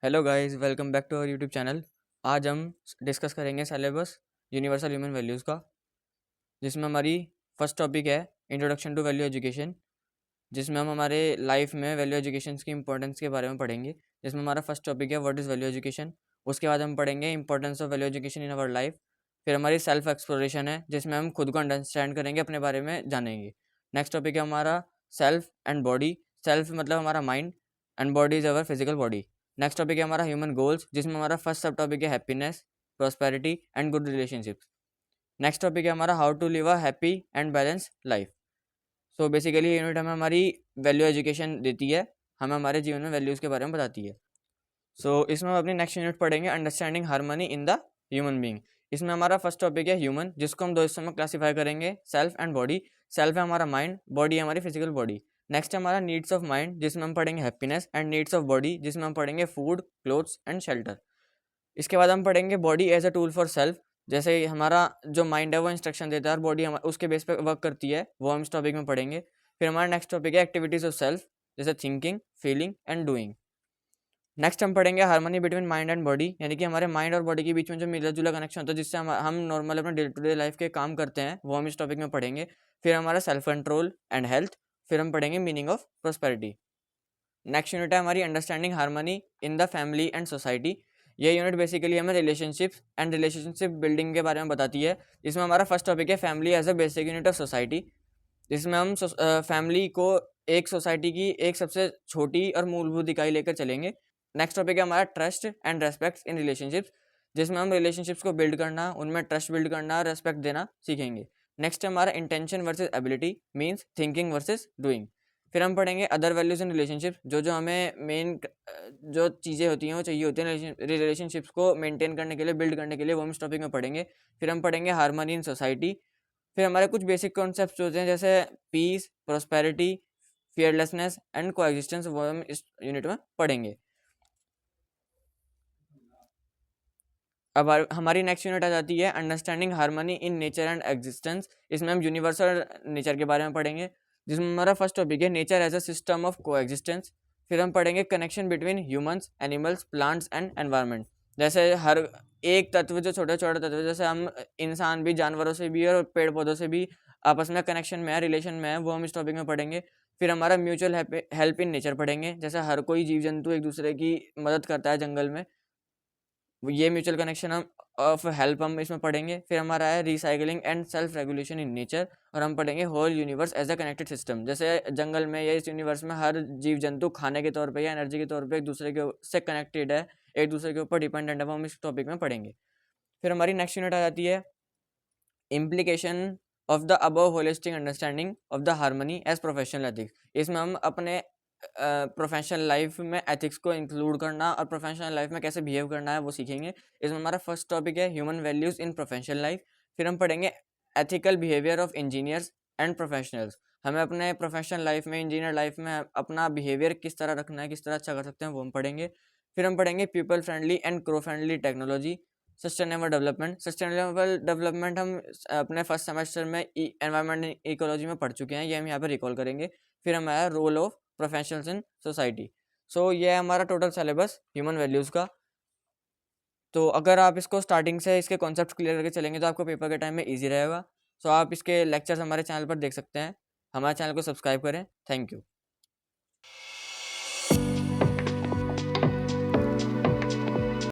Hello guys, welcome back to our YouTube channel. आज हम discuss करेंगे सिलेबस यूनिवर्सल ह्यूमन वैल्यूज़ का, जिसमें हमारी फर्स्ट टॉपिक है इंट्रोडक्शन टू वैल्यू एजुकेशन, जिसमें हम हमारे लाइफ में वैल्यू एजुकेशन की इंपॉर्टेंस के बारे में पढ़ेंगे। जिसमें हमारा फर्स्ट टॉपिक है व्हाट इज़ वैल्यू एजुकेशन। उसके बाद हम पढ़ेंगे importance of value education in our life. फिर हमारी सेल्फ एक्सप्लोरेशन है, जिसमें हम खुद को अंडरस्टैंड करेंगे, अपने बारे में जानेंगे। नेक्स्ट टॉपिक है हमारा सेल्फ एंड बॉडी। सेल्फ मतलब हमारा mind and body is our physical body. Next topic है हमारा ह्यूमन गोल्स, जिसमें हमारा फर्स्ट सब टॉपिक है happiness, prosperity and good relationships. Next topic है हमारा how to live a happy and balance life. So basically ये यूनिट हमें हमारी वैल्यू एजुकेशन देती है, हमें हमारे जीवन में वैल्यूज़ के बारे में बताती है। इसमें हम अपनी नेक्स्ट यूनिट पढ़ेंगे understanding harmony in the human being. इसमें हमारा फर्स्ट टॉपिक है ह्यूमन, जिसको हम दो हिस्सों में क्लासीफाई करेंगे, सेल्फ एंड बॉडी। सेल्फ है हमारा माइंड, बॉडी है हमारी फिजिकल बॉडी। नेक्स्ट है हमारा नीड्स ऑफ माइंड, जिसमें हम पढ़ेंगे happiness, and needs of body, जिसमें हम पढ़ेंगे फूड, क्लोथ्स एंड शेल्टर। इसके बाद हम पढ़ेंगे body as a tool for self. जैसे हमारा जो माइंड है वो इंस्ट्रक्शन देता है और बॉडी उसके बेस पे वर्क करती है, वो हम इस टॉपिक में पढ़ेंगे। फिर हमारा नेक्स्ट टॉपिक है एक्टिविटीज ऑफ सेल्फ, जैसे thinking, feeling and doing. Next हम पढ़ेंगे harmony between mind and body, यानी कि हमारे माइंड और बॉडी के बीच में जो मिला जुला कनेक्शन होता है, जिससे हम नॉर्मल अपने डे टू डे लाइफ के काम करते हैं, वो हम इस टॉपिक में पढ़ेंगे। फिर हमारा सेल्फ कंट्रोल एंड हेल्थ। फिर हम पढ़ेंगे meaning of prosperity. Next unit है हमारी understanding harmony in the family and society. ये यूनिट बेसिकली हमें रिलेशनशिप्स एंड रिलेशनशिप बिल्डिंग के बारे में बताती है। इसमें हमारा फर्स्ट टॉपिक है family as a basic unit of society, जिसमें हम फैमिली को एक सोसाइटी की एक सबसे छोटी और मूलभूत इकाई लेकर चलेंगे। नेक्स्ट टॉपिक है हमारा trust and respect in relationships, जिसमें हम रिलेशनशिप्स को बिल्ड करना, उनमें ट्रस्ट बिल्ड करना, रेस्पेक्ट देना सीखेंगे। नेक्स्ट है हमारा intention versus ability, means thinking versus doing. फिर हम पढ़ेंगे अदर वैल्यूज इन रिलेशनशिप, जो हमें मेन जो चीज़ें होती हैं वो चाहिए होती हैं रिलेशनशिप्स को मेंटेन करने के लिए, बिल्ड करने के लिए, वो हम इस टॉपिक में पढ़ेंगे। फिर हम पढ़ेंगे हार्मनी इन सोसाइटी। फिर हमारे कुछ बेसिक कॉन्सेप्ट्स होते हैं, जैसे peace, prosperity, fearlessness and coexistence, वो हम इस यूनिट में पढ़ेंगे। अब हमारी नेक्स्ट यूनिट आ जाती है understanding harmony in nature and existence. इसमें हम यूनिवर्सल नेचर के बारे में पढ़ेंगे, जिसमें हमारा फर्स्ट टॉपिक है nature as a system of coexistence. फिर हम पढ़ेंगे connection between humans, animals, plants and environment. जैसे हर एक तत्व, जो छोटे छोटे तत्व, जैसे हम इंसान भी जानवरों से भी और पेड़ पौधों से भी आपस में कनेक्शन में है, रिलेशन में है, वो हम इस टॉपिक में पढ़ेंगे। फिर हमारा म्यूचुअल हेल्प इन नेचर पढ़ेंगे, जैसे हर कोई जीव जंतु एक दूसरे की मदद करता है जंगल में, ये म्यूचुअल कनेक्शन हम ऑफ हेल्प हम इसमें पढ़ेंगे। फिर हमारा है recycling and self regulation in nature, और हम पढ़ेंगे whole universe as a connected system. जैसे जंगल में या इस यूनिवर्स में हर जीव जंतु खाने के तौर पे या एनर्जी के तौर पे एक दूसरे के से कनेक्टेड है, एक दूसरे के ऊपर डिपेंडेंट है, वो हम इस टॉपिक में पढ़ेंगे। फिर हमारी नेक्स्ट यूनिट आ जाती है implication of the above holistic understanding of the harmony as professional ethics. इसमें हम अपने प्रोफेशनल लाइफ में एथिक्स को इंक्लूड करना और प्रोफेशनल लाइफ में कैसे बिहेव करना है वो सीखेंगे। इसमें हमारा फर्स्ट टॉपिक है human values in professional life. फिर हम पढ़ेंगे ethical behaviour of engineers and professionals. हमें अपने प्रोफेशनल लाइफ में, इंजीनियर लाइफ में अपना बिहेवियर किस तरह रखना है, किस तरह अच्छा कर सकते हैं, वो हम पढ़ेंगे। फिर हम पढ़ेंगे people friendly and crow friendly technology. Sustainable development हम अपने फर्स्ट सेमेस्टर में एनवायरमेंट इकोलॉजी में पढ़ चुके हैं, ये हम यहाँ पर रिकॉल करेंगे। फिर हमारा role of professionals in society. ये है हमारा टोटल सिलेबस ह्यूमन वैल्यूज़ का। तो अगर आप इसको स्टार्टिंग से इसके कॉन्सेप्ट क्लियर करके चलेंगे तो आपको पेपर के टाइम में ईजी रहेगा। आप इसके लेक्चर्स हमारे चैनल पर देख सकते हैं। हमारे चैनल को सब्सक्राइब करें। Thank you.